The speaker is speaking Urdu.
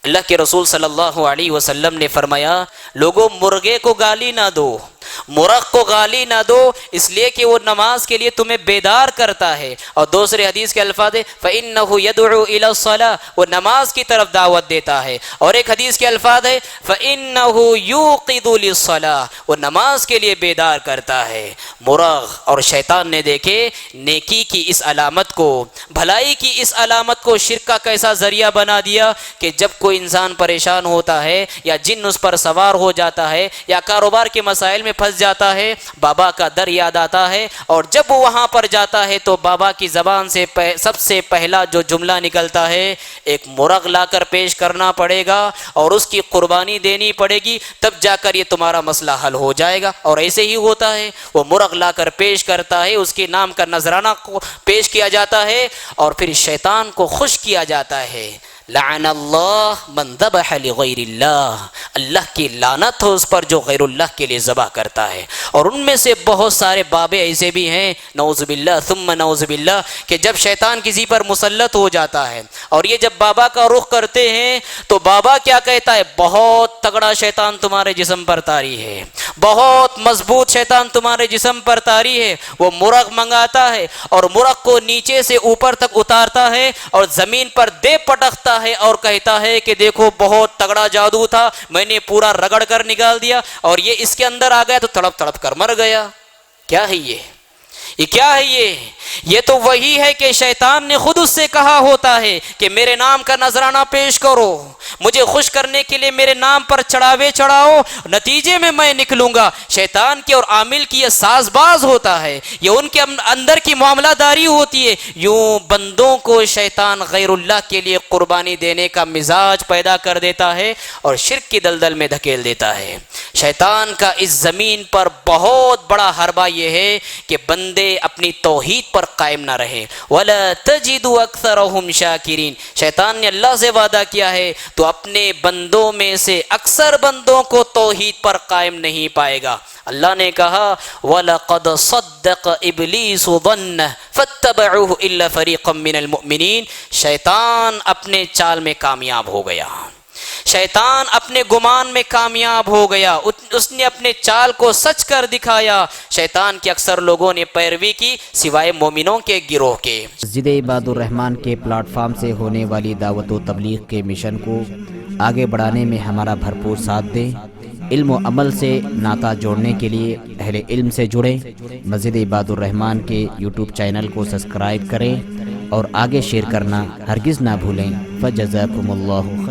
اللہ کے رسول صلی اللہ علیہ وسلم نے فرمایا لوگوں مرغے کو گالی نہ دو، مرغ کو گالی نہ دو، اس لیے کہ وہ نماز کے لیے تمہیں بیدار کرتا ہے۔ اور دوسرے حدیث کے الفاظ ہے فَإِنَّهُ يَدْعُو إِلَى الصَّلَاةِ، وہ نماز کی طرف دعوت دیتا ہے۔ اور ایک حدیث کے الفاظ ہے فَإِنَّهُ يُوقِظُ لِلصَّلَاةِ، وہ نماز کے لیے بیدار کرتا ہے۔ مرغ اور شیطان نے دیکھے نیکی کی اس علامت کو، بھلائی کی اس علامت کو شرک کا کیسا ذریعہ بنا دیا کہ جب کوئی انسان پریشان ہوتا ہے یا جن اس پر سوار ہو جاتا ہے یا کاروبار کے مسائل میں پھنس جاتا ہے، بابا کا در یاد آتا ہے، اور جب وہ وہاں پر جاتا ہے تو بابا کی زبان سے سب سے پہلا جو جملہ نکلتا ہے ایک مرغ لا کر پیش کرنا پڑے گا اور اس کی قربانی دینی پڑے گی، تب جا کر یہ تمہارا مسئلہ حل ہو جائے گا۔ اور ایسے ہی ہوتا ہے، وہ مرغ لا کر پیش کرتا ہے، اس کے نام کا نذرانہ پیش کیا جاتا ہے اور پھر شیطان کو خوش کیا جاتا ہے۔ لعن اللہ من ذبح لغیر اللہ، اللہ کی لعنت ہو اس پر جو غیر اللہ کے لیے ذبح کرتا ہے۔ اور ان میں سے بہت سارے بابے ایسے بھی ہیں نعوذ باللہ ثم نعوذ باللہ کہ جب شیطان کسی پر مسلط ہو جاتا ہے اور یہ جب بابا کا رخ کرتے ہیں تو بابا کیا کہتا ہے، بہت تگڑا شیطان تمہارے جسم پر طاری ہے، بہت مضبوط شیطان تمہارے جسم پر طاری ہے۔ وہ مرغ منگاتا ہے اور مرغ کو نیچے سے اوپر تک اتارتا ہے اور زمین پر دے پٹکتا ہے اور کہتا ہے کہ دیکھو بہت تگڑا جادو تھا، میں نے پورا رگڑ کر نکال دیا اور یہ اس کے اندر آ گیا تو تڑپ تڑپ کر مر گیا۔ کیا ہے یہ کیا ہے یہ تو وہی ہے کہ شیطان نے خود اس سے کہا ہوتا ہے کہ میرے نام کا نذرانہ پیش کرو، مجھے خوش کرنے کے لیے میرے نام پر چڑھاوے چڑھاؤ، نتیجے میں نکلوں گا۔ شیطان کے اور عامل کی یہ ساز باز ہوتا ہے، یہ ان کے اندر کی معاملہ داری ہوتی ہے۔ یوں بندوں کو شیطان غیر اللہ کے لیے قربانی دینے کا مزاج پیدا کر دیتا ہے اور شرک کی دلدل میں دھکیل دیتا ہے۔ شیطان کا اس زمین پر بہت بڑا حربہ یہ ہے کہ بندے اپنی توحید پر قائم نہ رہے۔ وَلَا تَجِدُ أَكْثَرَهُمْ شَاكِرِينَ، شیطان نے اللہ سے وعدہ کیا ہے تو اپنے بندوں میں سے اکثر بندوں کو توحید پر قائم نہیں پائے گا۔ اللہ نے کہا وَلَقَدْ صَدَّقَ إِبْلِيسُ ظَنَّهُ فَاتَّبَعُوهُ إِلَّا فَرِيقًا مِّنَ الْمُؤْمِنِينَ، شیطان اپنے چال میں کامیاب ہو گیا، شیطان اپنے گمان میں کامیاب ہو گیا، اس نے اپنے چال کو سچ کر دکھایا۔ شیطان کے اکثر لوگوں نے پیروی کی سوائے مومنوں کے گروہ کے۔ مسجد عباد الرحمن کے پلیٹ فارم سے ہونے والی دعوت و تبلیغ کے مشن کو آگے بڑھانے میں ہمارا بھرپور ساتھ دیں۔ علم و عمل سے ناطہ جوڑنے کے لیے اہل علم سے جڑیں۔ مسجد عباد الرحمن کے یوٹیوب چینل کو سبسکرائب کریں اور آگے شیئر کرنا ہرگز نہ بھولیں۔ فجزاکم اللہ